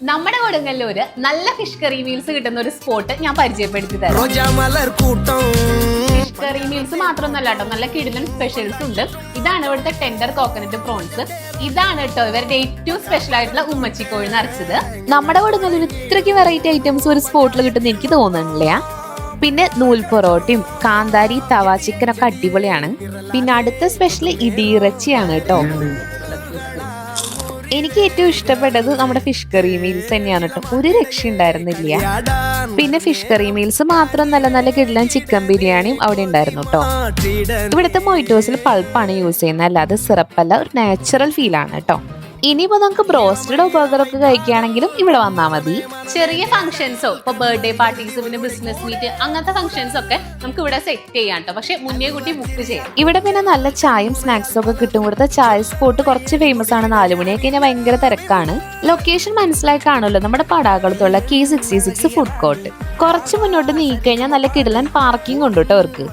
നമ്മുടെ കൊടുങ്ങല്ലൂര് നല്ല fish curry meals കിട്ടുന്ന ഒരു സ്പോട്ട് ഞാൻ പരിചയപ്പെടുത്തി തരാം. ഫിഷ് കറി മീൽസ് മാത്രമൊന്നല്ല കേട്ടോ, നല്ല കിടിലൻ സ്പെഷ്യൽസ് ഉണ്ട്. ഇതാണ് ഇവിടുത്തെ ടെൻഡർ കോക്കനട്ട് പ്രോൺസ്. ഇതാണ് കേട്ടോ ഇവരുടെ ഏറ്റവും സ്പെഷ്യൽ ആയിട്ടുള്ള ഉമ്മച്ചിക്കോഴി നിറച്ചത്. നമ്മുടെ കൊടുങ്ങല്ലൂർ ഇത്രയ്ക്ക് വെറൈറ്റി ഐറ്റംസ് ഒരു സ്പോട്ടിൽ കിട്ടുന്ന എനിക്ക് തോന്നുന്നില്ല. പിന്നെ നൂൽ പൊറോട്ടയും കാന്താരി തവ ചിക്കൻ ഒക്കെ അടിപൊളിയാണ്. പിന്നെ അടുത്ത സ്പെഷ്യൽ ഇടിയിറച്ചിയാണ് കേട്ടോ. എനിക്ക് ഏറ്റവും ഇഷ്ടപ്പെട്ടത് നമ്മുടെ ഫിഷ് കറി മീൽസ് തന്നെയാണ് കേട്ടോ, ഒരു രക്ഷ ഉണ്ടായിരുന്നില്ല. പിന്നെ ഫിഷ് കറി മീൽസ് മാത്രം നല്ല നല്ല കിടിലൻ ചിക്കൻ ബിരിയാണിയും അവിടെ ഉണ്ടായിരുന്നു കേട്ടോ. ഇവിടുത്തെ മൊയ്റ്റോസിൽ പൾപ്പാണ് യൂസ് ചെയ്യുന്നത്, അല്ലാതെ സിറപ്പല്ല, ഒരു നാച്ചുറൽ ഫീൽ ആണ് കേട്ടോ. ഇനിയിപ്പോ നമുക്ക് ബ്രോസ്റ്റഡോ ബർഗറൊക്കെ കഴിക്കുകയാണെങ്കിലും ഇവിടെ വന്നാൽ മതി. ചെറിയ ഫംഗ്ഷൻസോ ഇപ്പൊ ബർത്ത്ഡേ പാർട്ടീസ് പിന്നെ ബിസിനസ് മീറ്റ് അങ്ങനത്തെ ഫംഗ്ഷൻസ് ഒക്കെ നമുക്ക് ഇവിടെ സെറ്റ് ചെയ്യാം കേട്ടോ. പക്ഷെ മുന്നേ കൂട്ടി ബുക്ക് ചെയ്യാം. ഇവിടെ പിന്നെ നല്ല ചായയും സ്നാക്സും ഒക്കെ കിട്ടും. ഇവിടുത്തെ ചായ സ്പോട്ട് കുറച്ച് ഫേമസ് ആണ്. 4 മണിയൊക്കെ കഴിഞ്ഞാൽ ഭയങ്കര തിരക്കാണ്. ലൊക്കേഷൻ മനസ്സിലായി കാണുമല്ലോ, നമ്മുടെ പടാകുളത്തുള്ള K66 ഫുഡ് കോർട്ട്. കുറച്ച് മുന്നോട്ട് നീങ്ങിക്കഴിഞ്ഞാൽ നല്ല കിടലൻ പാർക്കിംഗ് ഉണ്ട് കേട്ടോ അവർക്ക്.